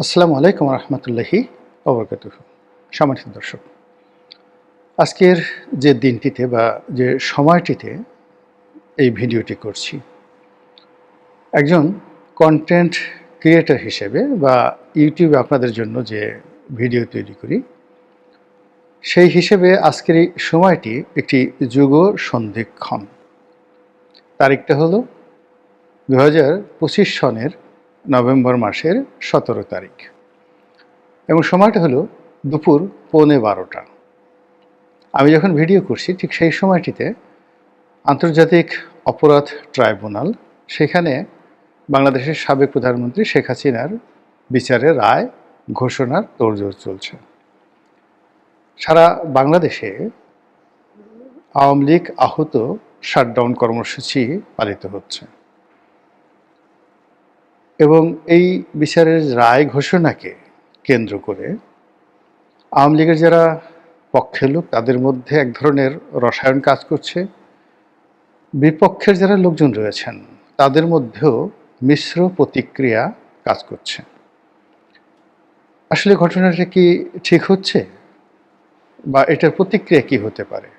আসসালামু আলাইকুম রহমতুল্লাহি ওবরকাতুহু। সম্মানিত দর্শক, আজকের যে দিনটিতে বা যে সময়টিতে এই ভিডিওটি করছি, একজন কন্টেন্ট ক্রিয়েটর হিসেবে বা ইউটিউবে আপনাদের জন্য যে ভিডিও তৈরি করি, সেই হিসেবে আজকের এই সময়টি একটি যুগ সন্ধিক্ষণ। তারিখটা হলো 2025 সনের নভেম্বর মাসের 17 তারিখ এবং সময়টা হলো দুপুর 11:15। আমি যখন ভিডিও করছি ঠিক সেই সময়টিতে আন্তর্জাতিক অপরাধ ট্রাইব্যুনাল সেখানে বাংলাদেশের সাবেক প্রধানমন্ত্রী শেখ হাসিনার বিচারের রায় ঘোষণার তোড়জোড় চলছে। সারা বাংলাদেশে আওয়ামী লীগ আহত শাটডাউন কর্মসূচি পালিত হচ্ছে এবং এই বিচারের রায় ঘোষণাকে কেন্দ্র করে আওয়ামী লীগের যারা পক্ষের লোক তাদের মধ্যে এক ধরনের রসায়ন কাজ করছে, বিপক্ষের যারা লোকজন রয়েছেন তাদের মধ্যেও মিশ্র প্রতিক্রিয়া কাজ করছে। আসলে ঘটনাটা কি ঠিক হচ্ছে, বা এটার প্রতিক্রিয়া কি হতে পারে,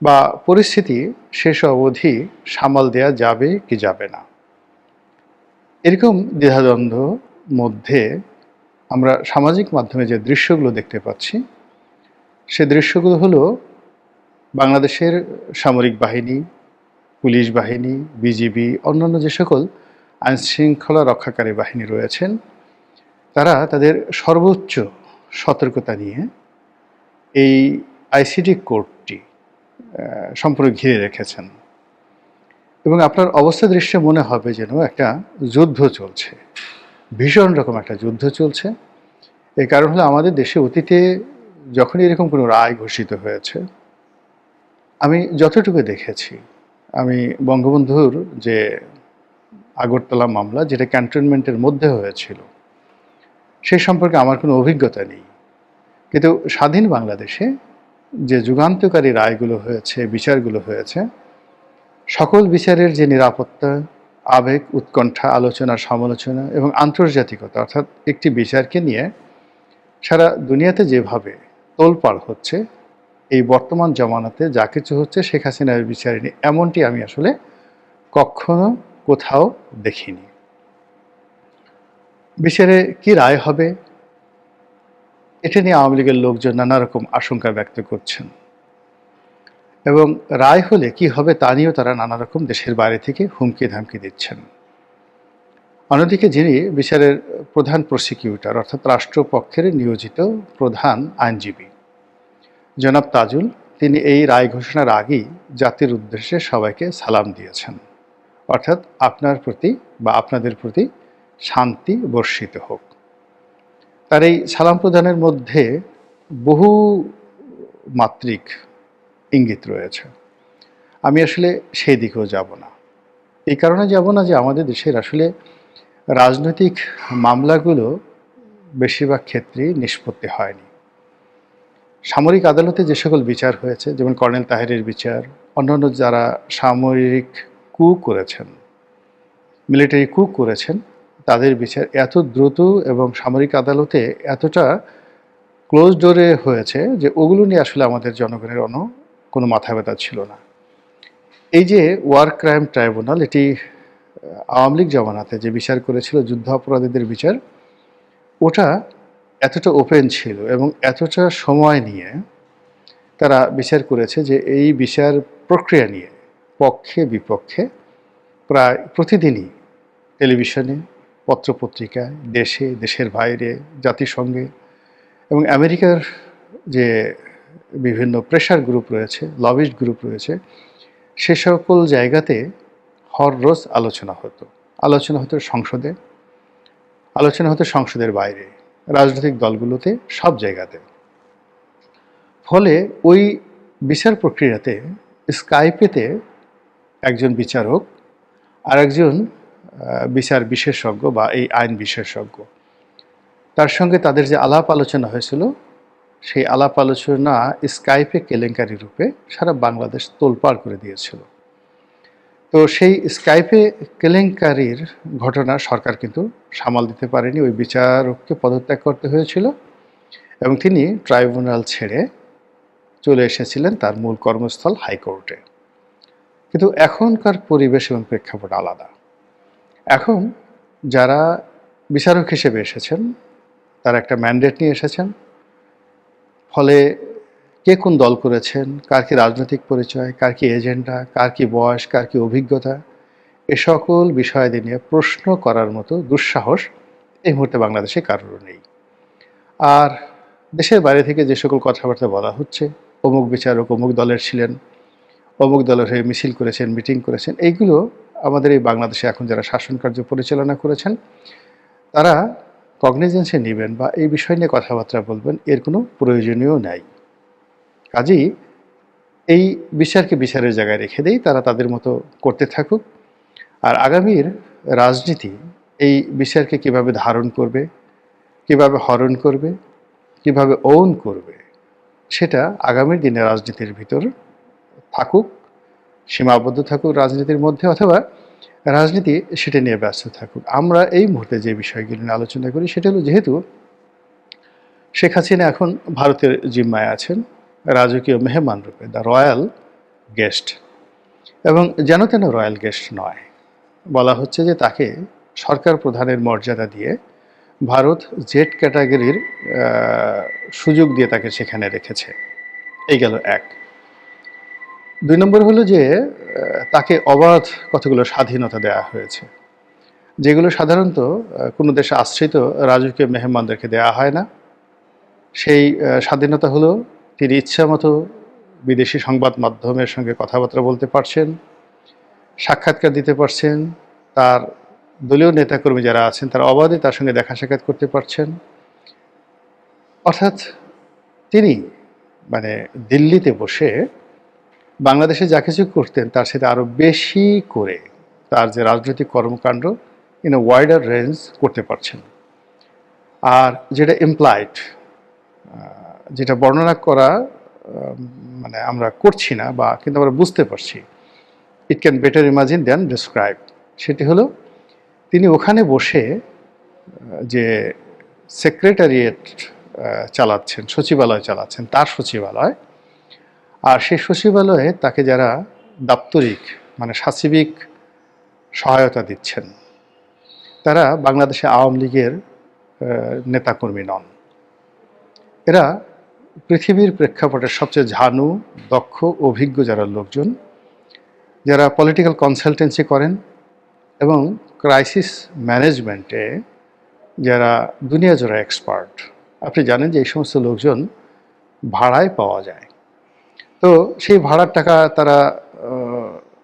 বা পরিস্থিতি শেষ অবধি সামাল দেয়া যাবে কি যাবে না, এরকম দ্বিধাদ্বন্দ্ব মধ্যে আমরা সামাজিক মাধ্যমে যে দৃশ্যগুলো দেখতে পাচ্ছি, সে দৃশ্যগুলো হলো বাংলাদেশের সামরিক বাহিনী, পুলিশ বাহিনী, বিজিবি, অন্যান্য যে সকল আইনশৃঙ্খলা রক্ষাকারী বাহিনী রয়েছেন, তারা তাদের সর্বোচ্চ সতর্কতা নিয়ে এই আইসিটি কোর্টটি সম্পূর্ণ ঘিরে রেখেছেন এবং আপনার অবস্থা দৃশ্যে মনে হবে যেন একটা যুদ্ধ চলছে, ভীষণ রকম একটা যুদ্ধ চলছে। এই কারণ হলো আমাদের দেশে অতীতে যখনই এরকম কোনো রায় ঘোষিত হয়েছে, আমি যতটুকু দেখেছি, আমি বঙ্গবন্ধুর যে আগরতলা মামলা যেটা ক্যান্টনমেন্টের মধ্যে হয়েছিল সেই সম্পর্কে আমার কোনো অভিজ্ঞতা নেই, কিন্তু স্বাধীন বাংলাদেশে যে যুগান্তকারী রায়গুলো হয়েছে, বিচারগুলো হয়েছে, সকল বিচারের যে নিরাপত্তা, আবেগ, উৎকণ্ঠা, আলোচনা, সমালোচনা এবং আন্তর্জাতিকতা, অর্থাৎ একটি বিচারকে নিয়ে সারা দুনিয়াতে যেভাবে তোলপাড় হচ্ছে, এই বর্তমান জমানাতে যা কিছু হচ্ছে শেখ হাসিনার বিচারে নিয়ে, এমনটি আমি আসলে কখনো কোথাও দেখিনি। বিচারে কি রায় হবে এটা নিয়ে আওয়ামী লীগের লোকজন নানা রকম আশঙ্কা ব্যক্ত করছেন এবং রায় হলে কি হবে তা নিয়েও তারা নানা রকম দেশের বাইরে থেকে হুমকি ধামকি দিচ্ছেন। অন্যদিকে যিনি বিচারের প্রধান প্রসিকিউটর, অর্থাৎ রাষ্ট্রপক্ষের নিয়োজিত প্রধান আইনজীবী জনাব তাজুল, তিনি এই রায় ঘোষণার আগেই জাতির উদ্দেশ্যে সবাইকে সালাম দিয়েছেন, অর্থাৎ আপনার প্রতি বা আপনাদের প্রতি শান্তি বর্ষিত হোক। তার এই সালাম প্রদানের মধ্যে বহু মাত্রিক ইঙ্গিত রয়েছে। আমি আসলে সেই দিকেও যাব না। এই কারণে যাব না যে আমাদের দেশের আসলে রাজনৈতিক মামলাগুলো বেশিরভাগ ক্ষেত্রেই নিষ্পত্তি হয়নি। সামরিক আদালতে যে সকল বিচার হয়েছে, যেমন কর্নেল তাহেরের বিচার, অন্যান্য যারা সামরিক কু করেছেন, মিলিটারি কু করেছেন, তাদের বিচার এত দ্রুত এবং সামরিক আদালতে এতটা ক্লোজ ডোরে হয়েছে যে ওগুলো নিয়ে আসলে আমাদের জনগণের কোনো মাথা ব্যথা ছিল না। এই যে ওয়ার ক্রাইম ট্রাইব্যুনাল, এটি আওয়ামী লীগ জমানাতে যে বিচার করেছিল যুদ্ধ অপরাধীদের বিচার, ওটা এতটা ওপেন ছিল এবং এতটা সময় নিয়ে তারা বিচার করেছে যে এই বিচার প্রক্রিয়া নিয়ে পক্ষে বিপক্ষে প্রায় প্রতিদিনই টেলিভিশনে, পত্রপত্রিকায়, দেশে, দেশের বাইরে, জাতিসংঘে এবং আমেরিকার যে বিভিন্ন প্রেশার গ্রুপ রয়েছে, লবিস্ট গ্রুপ রয়েছে, সে সকল জায়গাতে হররোজ আলোচনা হতো সংসদে, আলোচনা হতো সংসদের বাইরে, রাজনৈতিক দলগুলোতে, সব জায়গাতে। ফলে ওই বিচার প্রক্রিয়াতে স্কাইপেতে একজন বিচারক আর একজন বিচার বিশেষজ্ঞ বা এই আইন বিশেষজ্ঞ, তার সঙ্গে তাদের যে আলাপ আলোচনা হয়েছিল, সেই আলাপ আলোচনা স্কাইপে কেলেঙ্কারি রূপে সারা বাংলাদেশ তোলপাড় করে দিয়েছিল। তো সেই স্কাইপে কেলেঙ্কারির ঘটনা সরকার কিন্তু সামাল দিতে পারেনি, ওই বিচারককে পদত্যাগ করতে হয়েছিল এবং তিনি ট্রাইব্যুনাল ছেড়ে চলে এসেছিলেন তার মূল কর্মস্থল হাইকোর্টে। কিন্তু এখনকার পরিবেশ এবং প্রেক্ষাপট আলাদা। এখন যারা বিচারক হিসেবে এসেছেন তারা একটা ম্যান্ডেট নিয়ে এসেছেন, ফলে কে কোন দল করেছেন, কার কি রাজনৈতিক পরিচয়, কার কি এজেন্ডা, কার কি বয়স, কার কি অভিজ্ঞতা, এ সকল বিষয়াদি নিয়ে প্রশ্ন করার মতো দুঃসাহস এই মুহূর্তে বাংলাদেশে কারোর নেই। আর দেশের বাইরে থেকে যে সকল কথাবার্তা বলা হচ্ছে, অমুক বিচারক অমুক দলের ছিলেন, অমুক দলের হয়ে মিছিল করেছেন, মিটিং করেছেন, এইগুলো আমাদের এই বাংলাদেশে এখন যারা শাসন কার্য পরিচালনা করেছেন তারা কগনিজেন্সে নেবেন বা এই বিষয় নিয়ে কথাবার্তা বলবেন, এর কোনো প্রয়োজনীয় নাই। কাজেই এই বিচারকে বিচারের জায়গায় রেখে দেই, তারা তাদের মতো করতে থাকুক। আর আগামীর রাজনীতি এই বিচারকে কিভাবে ধারণ করবে, কিভাবে হরণ করবে, কিভাবে ওন করবে, সেটা আগামীর দিনে রাজনীতির ভিতর থাকুক, সীমাবদ্ধ থাকুক রাজনীতির মধ্যে, অথবা রাজনীতি সেটা নিয়ে ব্যস্ত থাকুক। আমরা এই মুহূর্তে যে বিষয়গুলি নিয়ে আলোচনা করি সেটা হলো, যেহেতু শেখ হাসিনা এখন ভারতের জিম্মায় আছেন রাজকীয় মেহমান রূপে, দ্য রয়্যাল গেস্ট, এবং যেন তেন রয়্যাল গেস্ট নয়, বলা হচ্ছে যে তাকে সরকার প্রধানের মর্যাদা দিয়ে ভারত জেড ক্যাটাগরির সুযোগ দিয়ে তাকে সেখানে রেখেছে। এই গেল এক। 2 নম্বর হলো যে তাকে অবাধ কতগুলো স্বাধীনতা দেওয়া হয়েছে, যেগুলো সাধারণত কোনো দেশে আশ্রিত রাজকীয় মেহমানদেরকে দেওয়া হয় না। সেই স্বাধীনতা হলো তিনি ইচ্ছামতো বিদেশি সংবাদ মাধ্যমের সঙ্গে কথাবার্তা বলতে পারছেন, সাক্ষাৎকার দিতে পারছেন, তার দলীয় নেতাকর্মী যারা আছেন তারা অবাধে তার সঙ্গে দেখা সাক্ষাৎ করতে পারছেন। অর্থাৎ তিনি মানে দিল্লিতে বসে বাংলাদেশে যা কিছু করতেন তার সাথে আরও বেশি করে তার যে রাজনৈতিক কর্মকাণ্ড ইন এ ওয়াইডার রেঞ্জ করতে পারছেন। আর যেটা ইমপ্লাইড, যেটা বর্ণনা করা মানে আমরা করছি না, বা কিন্তু আমরা বুঝতে পারছি, it can better imagine than describe, সেটি হলো তিনি ওখানে বসে যে সেক্রেটারিয়েট চালাচ্ছেন, সচিবালয় চালাচ্ছেন, তার সচিবালয়, আর সেই সচিবালয়ে তাকে যারা দাপ্তরিক মানে সাচিবিক সহায়তা দিচ্ছেন তারা বাংলাদেশে আওয়ামী লীগের নেতাকর্মী নন। এরা পৃথিবীর প্রেক্ষাপটের সবচেয়ে ঝানু, দক্ষ, অভিজ্ঞ যারা লোকজন, যারা পলিটিক্যাল কনসালটেন্সি করেন এবং ক্রাইসিস ম্যানেজমেন্টে যারা দুনিয়া জোড়া এক্সপার্ট। আপনি জানেন যে এই সমস্ত লোকজন ভাড়ায় পাওয়া যায়। তো সেই ভাড়ার টাকা তারা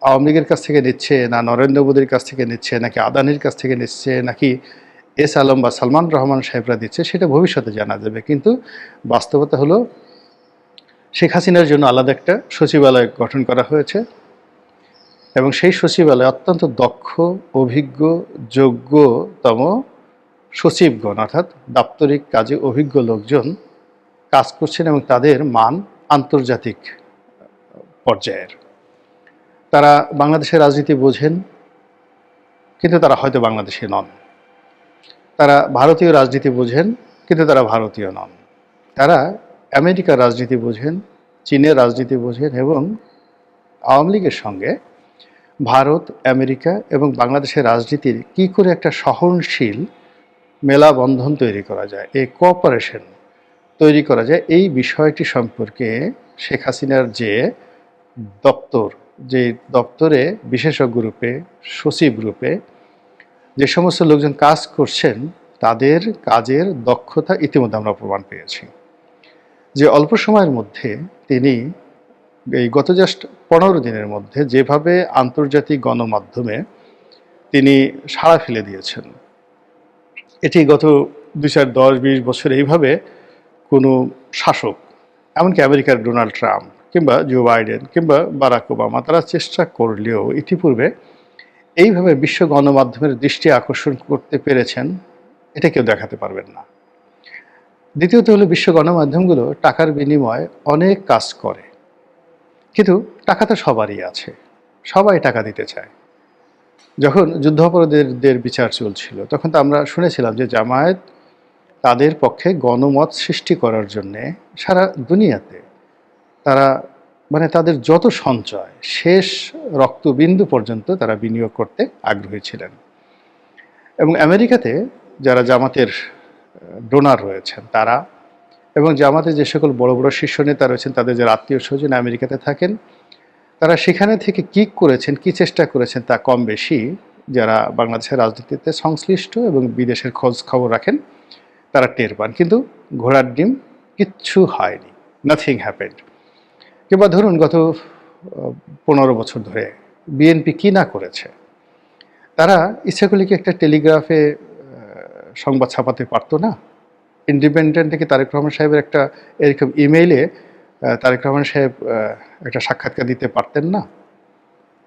আওয়ামী লীগের কাছ থেকে নিচ্ছে, না নরেন্দ্র মোদীর কাছ থেকে নিচ্ছে, নাকি আদানির কাছ থেকে নিচ্ছে, নাকি এস আলম বা সালমান রহমান সাহেবরা দিচ্ছে, সেটা ভবিষ্যতে জানা যাবে। কিন্তু বাস্তবতা হলো শেখ হাসিনার জন্য আলাদা একটা সচিবালয় গঠন করা হয়েছে এবং সেই সচিবালয়ে অত্যন্ত দক্ষ, অভিজ্ঞ, যোগ্যতম সচিবগণ অর্থাৎ দাপ্তরিক কাজে অভিজ্ঞ লোকজন কাজ করছেন এবং তাদের মান আন্তর্জাতিক পর্যায়ের। তারা বাংলাদেশের রাজনীতি বোঝেন, কিন্তু তারা হয়তো বাংলাদেশি নন। তারা ভারতীয় রাজনীতি বোঝেন, কিন্তু তারা ভারতীয় নন। তারা আমেরিকার রাজনীতি বোঝেন, চীনের রাজনীতি বোঝেন এবং আওয়ামী লীগের সঙ্গে ভারত, আমেরিকা এবং বাংলাদেশের রাজনীতির কী করে একটা সহনশীল মেলাবন্ধন তৈরি করা যায়, এই কোঅপারেশন তৈরি করা যায়, এই বিষয়টি সম্পর্কে শেখ হাসিনার যে দপ্তর, যে দপ্তরে বিশেষজ্ঞ রূপে, সচিব রূপে যে সমস্ত লোকজন কাজ করছেন তাদের কাজের দক্ষতা ইতিমধ্যে আমরা প্রমাণ পেয়েছি। যে অল্প সময়ের মধ্যে তিনি এই গত জাস্ট 15 দিনের মধ্যে যেভাবে আন্তর্জাতিক গণমাধ্যমে তিনি সাড়া ফেলে দিয়েছেন, এটি গত 2010-20 বছর এইভাবে কোনো শাসক, এমনকি আমেরিকার ডোনাল্ড ট্রাম্প কিংবা জো বাইডেন কিংবা বারাক ওবামা, তারা চেষ্টা করলেও ইতিপূর্বে এইভাবে বিশ্ব গণমাধ্যমের দৃষ্টি আকর্ষণ করতে পেরেছেন এটা কেউ দেখাতে পারবেন না। দ্বিতীয়ত হলো বিশ্ব গণমাধ্যমগুলো টাকার বিনিময়ে অনেক কাজ করে, কিন্তু টাকা তো সবারই আছে, সবাই টাকা দিতে চায়। যখন যুদ্ধাপরাধীদের বিচার চলছিল তখন তো আমরা শুনেছিলাম যে জামায়াত তাদের পক্ষে গণমত সৃষ্টি করার জন্যে সারা দুনিয়াতে তারা মানে তাদের যত সঞ্চয় শেষ রক্তবিন্দু পর্যন্ত তারা বিনিয়োগ করতে আগ্রহী ছিলেন। এবং আমেরিকাতে যারা জামাতের ডোনার রয়েছেন তারা, এবং জামাতে যে সকল বড় বড় শীর্ষ নেতা রয়েছেন তাদের যারা আত্মীয় স্বজন আমেরিকাতে থাকেন, তারা সেখানে থেকে কী করেছেন, কী চেষ্টা করেছেন তা কম বেশি যারা বাংলাদেশের রাজনীতিতে সংশ্লিষ্ট এবং বিদেশের খোঁজ খবর রাখেন তারা টের পান। কিন্তু ঘোড়ার ডিম কিচ্ছু হয়নি, নাথিং হ্যাপেন্ড। কিংবা ধরুন গত 15 বছর ধরে বিএনপি কী না করেছে। তারা ইচ্ছা করলে কি একটা টেলিগ্রাফে সংবাদ ছাপাতে পারতো না? ইন্ডিপেন্ডেন্ট থেকে তারেক রহমান সাহেবের একটা এরকম ইমেইলে তারেক রহমান সাহেব একটা সাক্ষাৎকার দিতে পারতেন না?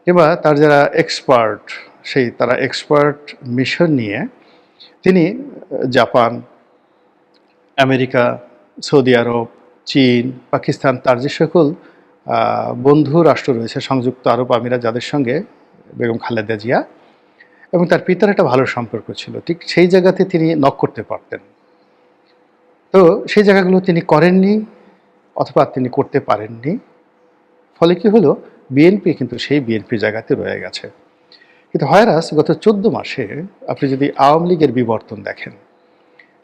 কিংবা তার যারা এক্সপার্ট, তারা এক্সপার্ট মিশন নিয়ে তিনি জাপান, আমেরিকা, সৌদি আরব, চীন, পাকিস্তান, তার যে সকল বন্ধু রাষ্ট্র রয়েছে, সংযুক্ত আরব আমিরাত, যাদের সঙ্গে বেগম খালেদা জিয়া এবং তার পিতার একটা ভালো সম্পর্ক ছিল, ঠিক সেই জায়গাতে তিনি নক করতে পারতেন। তো সেই জায়গাগুলো তিনি করেননি অথবা তিনি করতে পারেননি। ফলে কি হলো, বিএনপি কিন্তু সেই বিএনপি জায়গাতে রয়ে গেছে। কিন্তু হয়রাস গত 14 মাসে আপনি যদি আওয়ামী লীগের বিবর্তন দেখেন,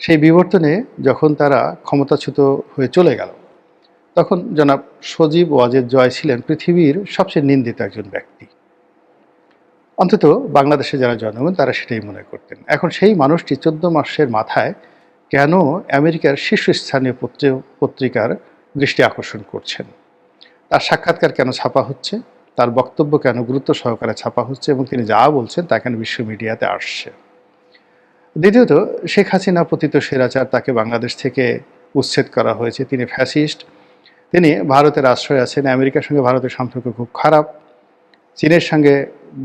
সেই বিবর্তনে যখন তারা ক্ষমতাচ্যুত হয়ে চলে গেল তখন জনাব সজীব ওয়াজেদ জয় ছিলেন পৃথিবীর সবচেয়ে নিন্দিত একজন ব্যক্তি। অন্তত বাংলাদেশে যারা জনগণ তারা সেটাই মনে করতেন। এখন সেই মানুষটি 14 মাসের মাথায় কেন আমেরিকার শীর্ষস্থানীয় পত্রিকার দৃষ্টি আকর্ষণ করছেন, তার সাক্ষাৎকার কেন ছাপা হচ্ছে, তার বক্তব্য কেন গুরুত্ব সহকারে ছাপা হচ্ছে এবং তিনি যা বলছেন তা কেন বিশ্ব মিডিয়াতে আসছে। দ্বিতীয়ত, শেখ হাসিনা পতিত স্বৈরাচার, তাকে বাংলাদেশ থেকে উচ্ছেদ করা হয়েছে, তিনি ফ্যাসিস্ট, তিনি ভারতের আশ্রয় আছেন, আমেরিকার সঙ্গে ভারতের সম্পর্ক খুব খারাপ, চীনের সঙ্গে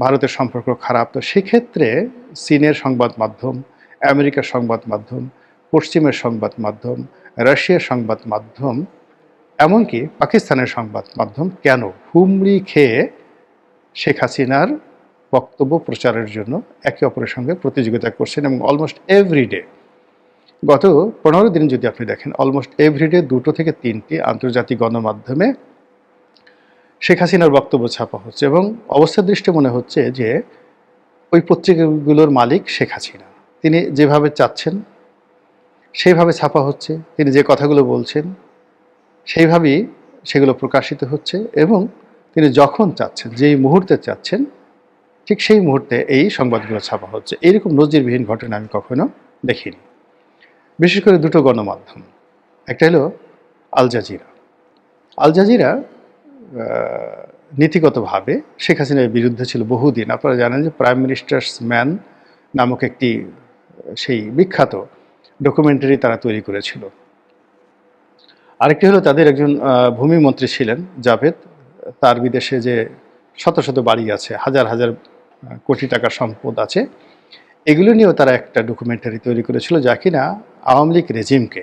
ভারতের সম্পর্ক খারাপ। তো সেক্ষেত্রে চীনের সংবাদ মাধ্যম, আমেরিকার সংবাদ মাধ্যম, পশ্চিমের সংবাদ মাধ্যম, রাশিয়ার সংবাদ মাধ্যম, এমনকি পাকিস্তানের সংবাদ মাধ্যম কেন হুমড়ি খেয়ে শেখ হাসিনার বক্তব্য প্রচারের জন্য একে অপরের সঙ্গে প্রতিযোগিতা করছেন। এবং অলমোস্ট এভরিডে, গত 15 দিন যদি আপনি দেখেন, অলমোস্ট এভরিডে 2 থেকে 3টি আন্তর্জাতিক গণমাধ্যমে শেখ হাসিনার বক্তব্য ছাপা হচ্ছে এবং অবস্থার দৃষ্টি মনে হচ্ছে যে ওই পত্রিকাগুলোর মালিক শেখ হাসিনা। তিনি যেভাবে চাচ্ছেন সেইভাবে ছাপা হচ্ছে, তিনি যে কথাগুলো বলছেন সেইভাবেই সেগুলো প্রকাশিত হচ্ছে এবং তিনি যখন চাচ্ছেন, যেই মুহূর্তে চাচ্ছেন, ঠিক সেই মুহূর্তে এই সংবাদগুলো ছাপা হচ্ছে। এইরকম নজিরবিহীন ঘটনা আমি কখনো দেখিনি। বিশেষ করে 2টো গণমাধ্যম, একটা হলো আল জাজিরা। আল জাজিরা নীতিগতভাবে শেখ হাসিনার বিরুদ্ধে ছিল বহুদিন। আপনারা জানেন যে প্রাইম মিনিস্টার্স ম্যান নামক একটি সেই বিখ্যাত ডকুমেন্টারি তারা তৈরি করেছিল। আরেকটি হলো তাদের একজন ভূমিমন্ত্রী ছিলেন জাভেদ, তার বিদেশে যে শত শত বাড়ি আছে, হাজার হাজার কোটি টাকার সম্পদ আছে, এগুলো নিয়েও তারা একটা ডকুমেন্টারি তৈরি করেছিল যা কিনা আওয়ামী লীগ রেজিমকে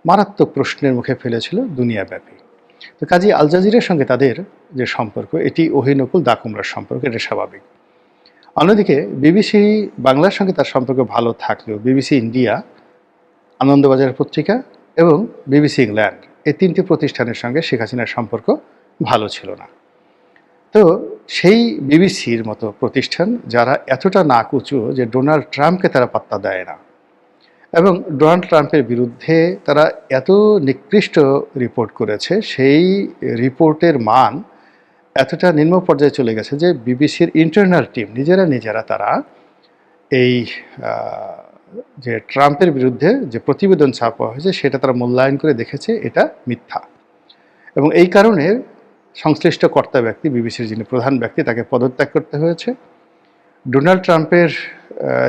মারাত্মক প্রশ্নের মুখে ফেলেছিল দুনিয়াব্যাপী। তো কাজী আল জাজিরার সঙ্গে তাদের যে সম্পর্ক, এটি অহিনকুল দাকুমরার সম্পর্ক, এটা স্বাভাবিক। অন্যদিকে বিবিসি বাংলার সঙ্গে তার সম্পর্ক ভালো থাকলেও বিবিসি ইন্ডিয়া, আনন্দবাজার পত্রিকা এবং বিবিসি ইংল্যান্ড, এই 3টি প্রতিষ্ঠানের সঙ্গে শেখ হাসিনার সম্পর্ক ভালো ছিল না। তো সেই বিবিসির মতো প্রতিষ্ঠান যারা এতটা নাকুচু যে ডোনাল্ড ট্রাম্পকে তারা পাত্তা দেয় না, এবং ডোনাল্ড ট্রাম্পের বিরুদ্ধে তারা এত নিকৃষ্ট রিপোর্ট করেছে, সেই রিপোর্টের মান এতটা নিম্ন পর্যায়ে চলে গেছে যে বিবিসির ইন্টারনাল টিম নিজেরা তারা এই যে ট্রাম্পের বিরুদ্ধে যে প্রতিবেদন ছাপা হয়েছে সেটা তারা মূল্যায়ন করে দেখেছে এটা মিথ্যা। এবং এই কারণে সংশ্লিষ্ট কর্তা ব্যক্তি, বিবিসির যিনি প্রধান ব্যক্তি, তাকে পদত্যাগ করতে হয়েছে। ডোনাল্ড ট্রাম্পের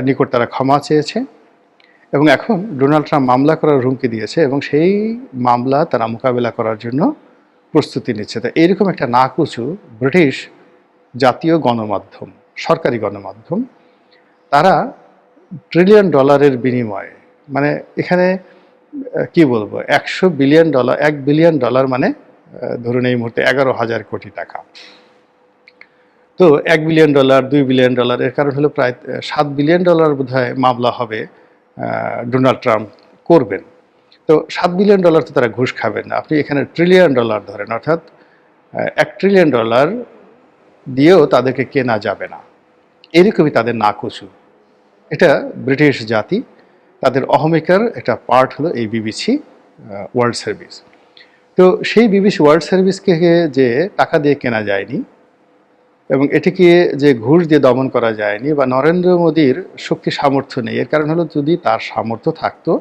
নিকট তারা ক্ষমা চেয়েছে এবং এখন ডোনাল্ড ট্রাম্প মামলা করার হুমকি দিয়েছে এবং সেই মামলা তারা মোকাবেলা করার জন্য প্রস্তুতি নিচ্ছে। তো এইরকম একটা নাকুচু ব্রিটিশ জাতীয় গণমাধ্যম, সরকারি গণমাধ্যম, তারা $1 ট্রিলিয়ন বিনিময়ে, মানে এখানে কি বলবো, $100 বিলিয়ন, $1 বিলিয়ন মানে ধরুন এই মুহূর্তে 11,000 কোটি টাকা। তো $1 বিলিয়ন, $2 বিলিয়ন, এর কারণ হলো প্রায় $7 বিলিয়ন বোধহয় মামলা হবে ডোনাল্ড ট্রাম্প করবেন। তো $7 বিলিয়ন তো তারা ঘুষ খাবেন না। আপনি এখানে $1 ট্রিলিয়ন ধরেন, অর্থাৎ $1 ট্রিলিয়ন দিয়েও তাদেরকে কেনা যাবে না। এরকমই তাদের নাকুচু। এটা ব্রিটিশ জাতি, তাদের অহমিকার একটা পার্ট হলো এই বিবিসি ওয়ার্ল্ড সার্ভিস। তো সেই বিবিসি ওয়ার্ল্ড সার্ভিসকে যে টাকা দিয়ে কেনা যায়নি এবং এটিকে যে ঘুষ দিয়ে দমন করা যায়নি, বা নরেন্দ্র মোদীর শক্তি সামর্থ্য নেই, এর কারণ হলো যদি তার সামর্থ্য থাকতো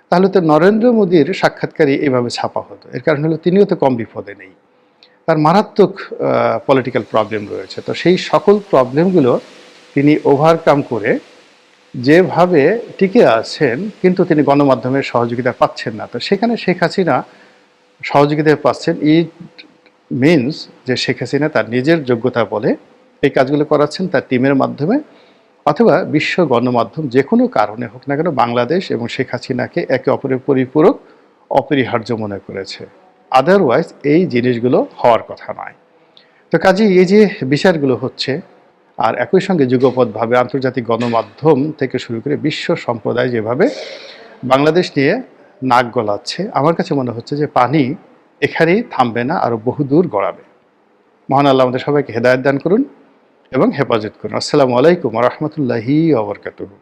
তাহলে তো নরেন্দ্র মোদীর সাক্ষাৎকারই এভাবে ছাপা হতো। এর কারণ হলো তিনিও তো কম বিপদে নেই, তার মারাত্মক পলিটিক্যাল প্রবলেম রয়েছে। তো সেই সকল প্রবলেমগুলো তিনি ওভারকাম করে যেভাবে টিকে আছেন, কিন্তু তিনি গণমাধ্যমের সহযোগিতা পাচ্ছেন না। তো সেখানে শেখ হাসিনা সহযোগিতা পাচ্ছেন। ইট মিনস যে শেখ হাসিনা তার নিজের যোগ্যতা বলে এই কাজগুলো করাচ্ছেন তার টিমের মাধ্যমে, অথবা বিশ্ব গণমাধ্যম যে কোনো কারণে হোক না কেন বাংলাদেশ এবং শেখ হাসিনাকে একে অপরের পরিপূরক, অপরিহার্য মনে করেছে। আদারওয়াইজ এই জিনিসগুলো হওয়ার কথা নয়। তো কাজেই এই যে বিচারগুলো হচ্ছে, আর একই সঙ্গে যুগপৎভাবে আন্তর্জাতিক গণমাধ্যম থেকে শুরু করে বিশ্ব সম্প্রদায় যেভাবে বাংলাদেশ নিয়ে নাক গলাচ্ছে, আমার কাছে মনে হচ্ছে যে পানি এখানেই থামবে না, আরও বহুদূর গড়াবে। মহান আল্লাহ আমাদের সবাইকে হেদায়েত দান করুন এবং হেফাজত করুন। আসসালামু আলাইকুম ওয়া রাহমাতুল্লাহি ওয়া বারাকাতুহু।